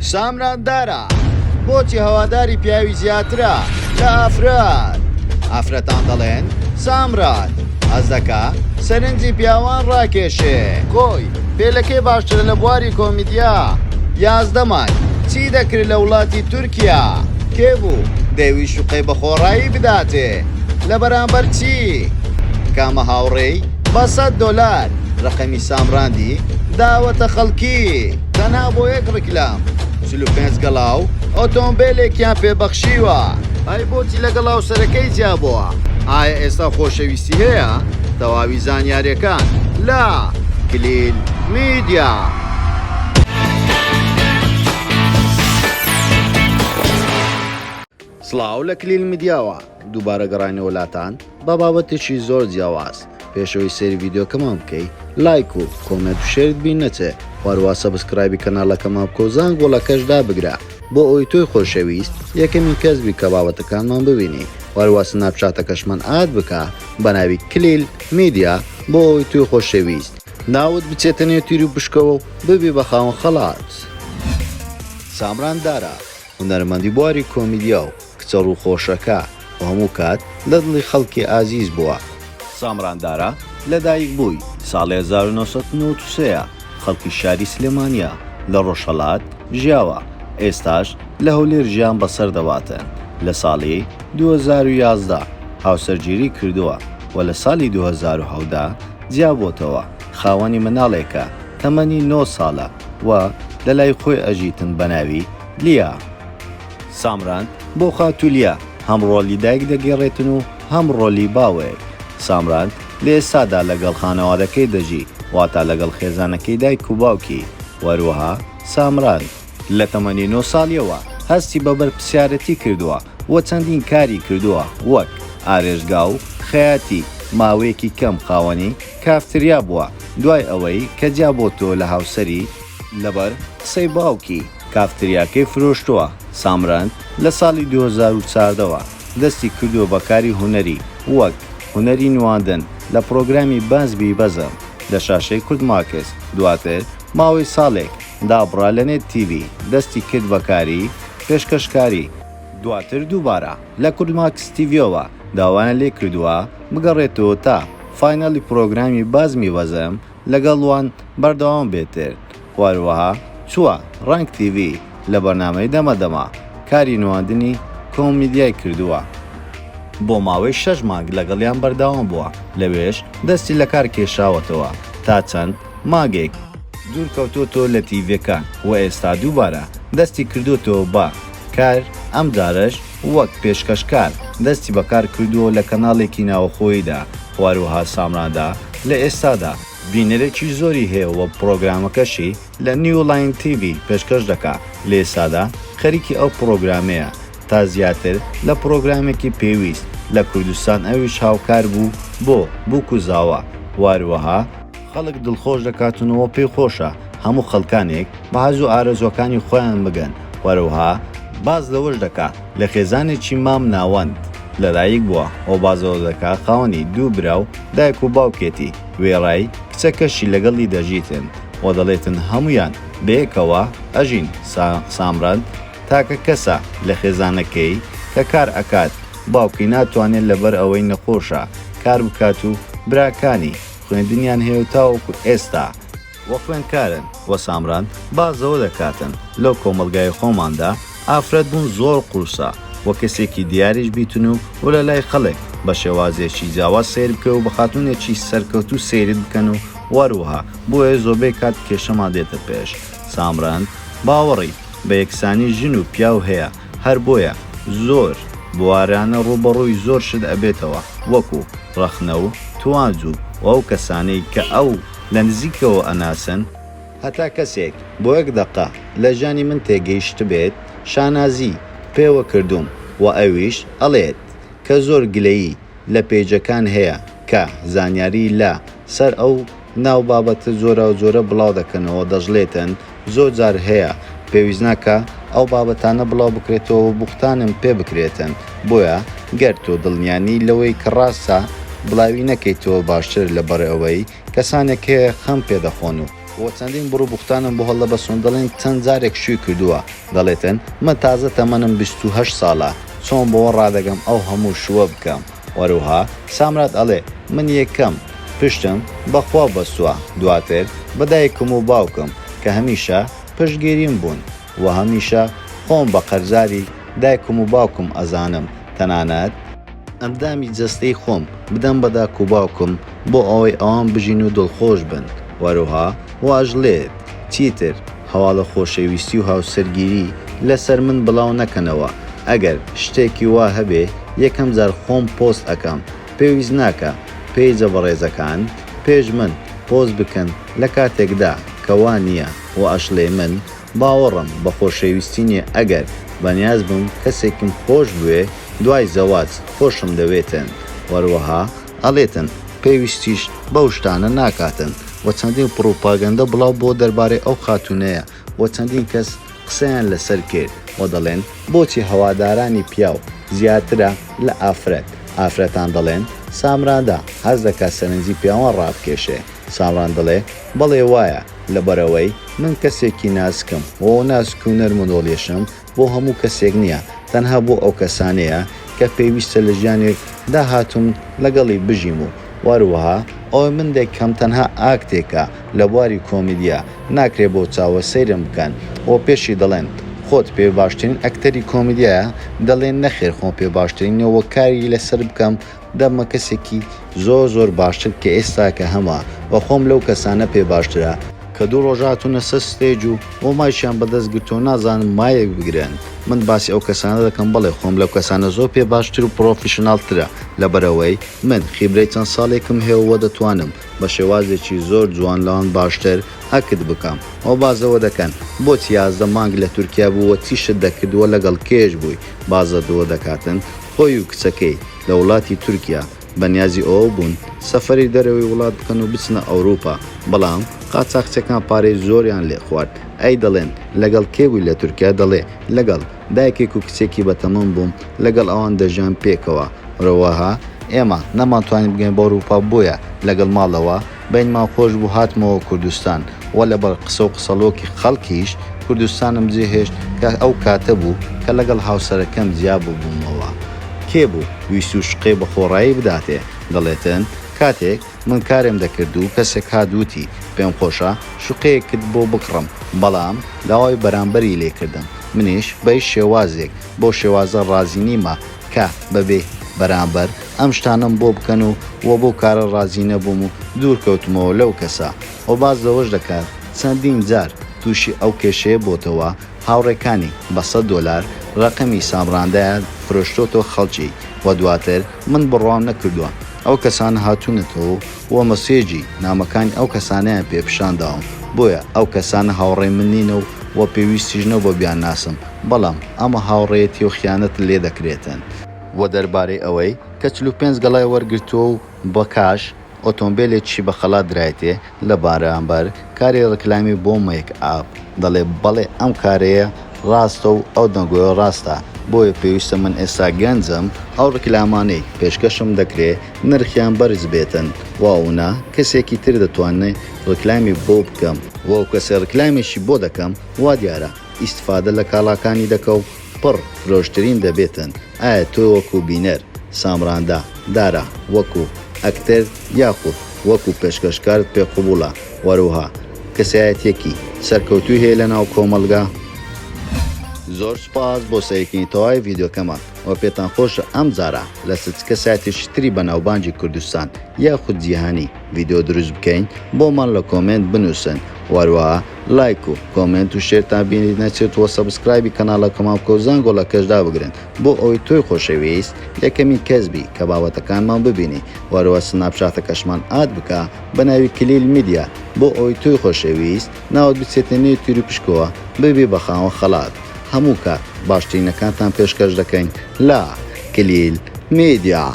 سامراندارە بۆچی هەواداری پیاوی زیاترە لە ئافرەتان دەڵێن سامرات ئەس دەکا سەرنجی پیاوان ڕاکێشێ کۆی پێلەکەی باشترە لە بواری کۆمیدیا 11 مای چی دەکرد لە وڵاتی تورکیا کێبوو دەیوی شوقەی بە خۆڕایی بداتێ لە بەرامبەر چی کامە هاوڕێی بە $100 ڕقەمی سامراندی داوەتە خەڵکی تەنها بۆ یەک ڕکلام 45 گەڵاو ئۆتۆمبیلێکیان پێبەخشیوە ئای بۆچی لە گەڵاو سەرەکەی جیابووە ئایا ئێستا خۆشەویستی هەیە تەواوی زانیاریەکان لا کلیل میدیا سڵاو لە کلیل میدیاوە دووبارە گەڕانی وڵاتان بە بابەتێکی زۆر جیاواز پێشەوەی سەیری ڤیدیۆکەمان بکەی لایک و کۆمنت و شێرت بین نەچێ وەروە سەبسکرایبی کەناڵەکەمان بکە و زانگ گۆڵەکەشدا بگرە بۆ ئەوی تۆی خۆشەویست یەکەمین کەس بی کە بابەتەکانمان ببینی وەروە سناپچاتەکەشمان ئاد بکە بە ناوی کلیل میدیا بۆ ئەوی تۆی خۆشەویست ناوت بچێتە نێوتیر و بشکەوە و ببی بە خاوەن خەڵات سامراندارە هونەرمەندی بواری کۆمیدیا و کچە ڕووخۆشەکە و هەموو کات لە دڵی خەڵکی ئازیز بووە سامراندارە لەدایک بووی ساڵی 1993 خەڵکی شاری سلێمانیا لە ڕۆژهەڵات ژیاوە ئێستاش لە هەولێر ژیان بەسەر دەواتن لە ساڵی 2011 هاوسەرگیری کردووە و لە ساڵی 2017 جیابۆتەوە خاوەنی مناڵێکە تەمەنی 9 ساڵە و لە لای خۆی ئەژیتن بە ناوی لیا سامراند بۆ خاتولیا هەم ڕۆلی دایک دەگەڕێتن و هەم ڕۆلی باوێک سامراند لە ئێستادا لەگەڵ خانەوادەکەی دەژی واتە لەگەڵ خێزانەکەی دایک و باوکی وەروەها سامراند لە تەمەنی 9 ساڵیەوە هەستی بەبەر پرسیارەتی کردووە و چەندین کاری کردووە وەک ئارێژگا و خەیاتی ماوەیەکی کەم خاوەنی کافتریا بووە دوای ئەوەی کە جیابۆتەوە لە هاوسەری لەبەر قسەی باوکی کافتریاکەی فرۆشتووە سامراند لە ساڵی 2014ەوە دەستی کردووە بە کاری هونەری وەک هونەری نواندن لە پرۆگرامی بازبی بەزم لە شاشەی کورد ماکس دواتر ماوەی ساڵێک دابڕا لە نێت تیڤی دەستی کرد بەکاری پێشکەشکاری دواتر دووبارە لە کورد ماکس تیڤیەوە داوانە لێ کردووە بگەڕێتەوە تا فاینەڵی پرۆگرامی بازمی بەزم لەگەڵوان بەردەوام بێتر واروەها چووە ڕنگ تیڤی لە بەرنامەی دەمەدەما کاری نواندنی کۆمیدیای کردووە بۆ ماوەی 6 مانگ لەگەڵیان بەرداوام بووە لەوێش دەستی لە کار کێشاوەتەوە تا چەند ماگێک دوورکەوتۆتەوە لە تیڤەکان و ئێستا دووبارە دەستی کردوتەوە بە کار ئەم جارەش وەک پێشکەشکار دەستی بەکار کردووە لە کەناڵێکی ناوخۆییدا واروها سامراندا لە ئێستادا بینەرێکی زۆری هەیە و پرۆگرامەکەشی لە نیولاین تیڤی پێشکەش دەکا لە ئێستادا خەریکی ئەو پرۆگرامەیە تا زیاتر لە پرۆگرامێکی پێویست لە کوردستان ئەویش هاوکار بوو بۆ بووک و زاوە واروەها خەڵک دڵخۆش دەکاتونەوە پێی خۆشە هەموو خەڵکانێک بەهەز و ئارەزوەکانی خۆیان بگەن وەروها باز لەوەش دەکا لە خێزانێکی مام ناوەند لەدایک بووە ئەو بازەوە دەکا خاوەنی دوو برا و دایک و باوکێتی وێڕای کچەکەشی لەگەڵی دەژیتن و دەڵێتن هەمویان بەیەکەوە ئەژین سامراند تاکە کەسە لە خێزانەکەی کە کار ئەکات باوکی ناتوانێت لەبەر ئەوەی نەخۆشە کار بکات و براکانی خوێندنیان هەیە تاوەکو ئێستا وە خوێندکارن وە سامراند بازەوە دەکاتن لەو کۆمەلگای خۆماندا ئافرەت بوون زۆر قورسە وە کەسێکی دیاریش بیتن و لە لای خەڵک بە شێوازێکی جیاواز سیر بکە و بە خاتونێکی سەرکەوت و سیرت بکەن و وەروەها بۆیە زۆربەی کات کێشەمان دێتە پێش سامراند باوەڕی بە یەکسانی ژن و پیاو هەیە هەر بۆیە زۆر بوارانە ڕوبەڕووی زۆر شت ئەبێتەوە وەکو ڕەخنە و توانج و ئەو کەسانەی کە ئەو لە نزیکەوە ئەناسن هەتا کەسێک بۆ 1 دەقە لە ژانی من تێگەیشت بێت شانازی پێوە کردوم و ئەویش ئەڵێت کە زۆر گلەیی لە پێیجەکان هەیە کە زانیاری لە سەر ئەو ناو بابەتە زۆرە و زۆرە بڵاو دەکەنەوە دەژڵێتن زۆر جار هەیە پێویست ناکە ئەو بابەتانە بڵاو بکرێتەوە و بوختانم پێ بکرێتن بۆیە گەر تۆ دڵنیانی لەوەی کە ڕاستە بڵاوی نەکەیتەوە باشتر لەبەر ئەوەی کەسانێک هەیە خەم پێدەخۆن و بۆ چەندین بڕووبوختانم بۆ هەڵە بەسۆن دەڵێن چەند جارێک شووی کردووە دەڵێتن من تازە تەمەنم 28 ساڵە چۆن بۆ ڕادەگەم ئەو هەموو شووە بکەم وەروها سامرات ئەڵێ من یەکەم پشتم بەخوا بەستووە دواتر بەدایکم و باوکم کە هەمیشە پشتگیریم بوون و هەمیشە خۆم بە قەرزاری دایکم و باوکم ئەزانم تەنانەت ئەندامی جەستەی خۆم بدەم بە داک و باوکم بۆ ئەوەی ئەوان بژین و دڵخۆش بن وەروها واژڵێت چیتر هەواڵە خۆشەویستی و هاوسەرگیری لەسەر من بڵاو نەکەنەوە ئەگەر شتێکی وا هەبێ یەکەم جار خۆم پۆست ئەەکەم پێویست ناکە پێیجە بەڕێزەکان پێش من پۆست بکەن لە کاتێکدا کەوا نییە و ئەشڵێ من باوەڕم بە خۆشەویستی نیە ئەگەر بەنیاز بم کەسێکم خۆش بوێ دوای زەواج خۆشم دەوێتن وەروەها ئەڵێتن پێویستیش بەو شتانە ناکاتن و چەندین پرۆپاگەندە بڵاو بۆ دەربارەی ئەو خاتونەیە و چەندین کەس قسەیان لەسەر کرد و دەڵێن بۆچی هەوادارانی پیاو زیاترە لە ئافرەتان دەڵێن سامراندا هەز دەکات سەرنجی پیاوان ڕابکێشێ سامران دەڵێ بەڵێ وایە لەبەرەوەی من کەسێکی ناسکم و ناسک و نەرمۆڵێشم بۆ هەموو کەسێک نییە تەنها بۆ ئەو کەسانەیە کە پێویستە لە ژیانێک داهاتوم لەگەڵی بژیم و وەروەها ئەوە من دەکەم تەنها ئاکتێکە لە بواری کۆمیدیا ناکرێ بۆ چاوە سەیرم بکەن و پێشی دەڵێن خۆت پێ باشترین ئەکتەری کۆمیدیایە دەڵێن نەخێر خۆم پێ باشترینەوە کاری لەسەر بکەم دەمە کەسێکی زۆر باشتر کە ئێستاکە هەما و خۆم لەو کەسانە پێ باشترە کە دوو ڕۆژاتونە سە ستێج و مایشیان بەدەستگرتۆ نازانم مایەک بگرن من باسی ئەو کەسانە دەکەم بڵێ خۆم لەو کەسانە زۆر پێ باشتر و پرۆفیشناڵترە لەبەرەوەی من خیبرەی چەند ساڵێکم هێوە دەتوانم بە شێوازێکی زۆر جوان لەوان باشتر ئەکت بکەم ئەو بازەوە دەکەن بۆچی 11 مانگ لە تورکیا بووە چیشت دەکردووە لەگەڵ کێش بووی بازەدەوە دەکاتن خۆی و کچەکەی لە وڵاتی تورکیا بەنیازی ئەوە بوون سەفەری دەرەوەی وڵات بکەن و بچنە ئەوروپا بەڵام قاچاقچەکان پارەی زۆریان لێ خوارد ئەی دەڵێن لەگەڵ کێبووی لە تورکیا دەڵێ لەگەڵ دایکێک و کچێکی بەتەمەن بووم لەگەڵ ئەوان دەژیان پێکەوە ڕەوەها ئێمە نەمانتوانین بگەین بۆ ئەوروپا بۆیە لەگەڵ ماڵەوە بینمان خۆش بوو هاتمەوە کوردستان وە لەبەر قسە و قسەڵۆکی خەڵکیش کوردستانم جێهێشت کە ئەو کاتە بوو کە لەگەڵ هاوسەرەکەم جیابوو بوومەوە کێ بوو ویست و شقێ بە خۆڕایی بداتێ دەڵێتن کاتێک من کارێم دەکرد و کەسێک هادووتی پێم خۆشە شوقەیە کرد بۆ بکڕم بەڵام داوای بەرامبەری لێکردم منیش بەی شێوازێک بۆ شێوازە ڕازی نیمە کە بەبێ بەرامبەر ئەم شتانم بۆ بکەن و وە بۆ کارە ڕازی نەبووم و دوورکەوتمەوە لەو کەسە ئەو باز لەوەش دەکات چەندین جار تووشی ئەو کێشەیە بۆتەوە هاوڕێکانی بە $100 ڕقمی سامڕاندایە فرۆشتۆتەوە خەڵکی و دواتر من بڕوام نەکردووە ئەو کەسان هاتوونەتەوە وە مەسێجی نامەکانی ئەو کەسانیان پێپشانداوم بۆیە ئەو کەسانە هاوڕێ من نینە و پێویستیژنەوە بۆ بیان ناسم بەڵام ئەمە هاوڕێتی و خیانەت لێ دەکرێتن وە دەربارەی ئەوەی کە 45 گەڵای وەرگرتووە و بە کاش ئۆتۆمبیلێکی بە خەڵات درایتێ لە بارامبەر کاری ڕکلامی بۆ مەیک ئاپ دەڵێ بەڵێ ئەم کارەیە ڕاستە و ئەو دەنگۆیە ڕاستە بۆیە پێویستە من ئێستا گەنجم ئەو ڕکلامانەی پێشکەشم دەکرێت نرخیان بەرز بێتن واونا کەسێکی تر دەتوانێت ڕکلامی بۆ بکەم وەو کەسە ڕکلامیشی بۆ دەکەم وا دیارە ئیسفادە لە کاڵاکانی دەکە و پڕ فرۆشترین دەبێتن ئایا تۆ وەکو بینەر سامراندا دارە وەکو ئەکتەر یاخود وەکو پێشکەشکارت پێ قوبوڵە وەروها کەسایەتێکی سەرکەوتوی هەیە لە ناو کۆمەلگا زۆر سپاس بۆ سەیرکردنی تەواوی ڤیدیۆکەمان و پێتان خۆشە ئەم جارە لە کەسایەتێکی تری بەناوبانجی کوردستان یاخود جیهانی ڤیدیۆ دروست بکەین بۆمان لە کۆمنت بنووسن وەروەها لایک و کۆمنت و شێرتان بینیت نەچێت وە سەبسکرایبی کەناڵەکەمان بکە و زانگۆڵە کەشدا بگرن بۆ ئەوەی تۆی خۆشەویست یەکەمین کەسبی کە بابەتەکانمان ببینی وەروە سناپچاتەکەشمان ئاد بکە بە ناوی کلیل میدیا بۆ ئەوەی تۆی خۆشەویست ناوت بچێتە نێو تیری پشکەوە ببێ بە خاوەن خەڵات هەموو کات باشترینەکانتان پێشکەش دەکەین لە کلیل میدیا.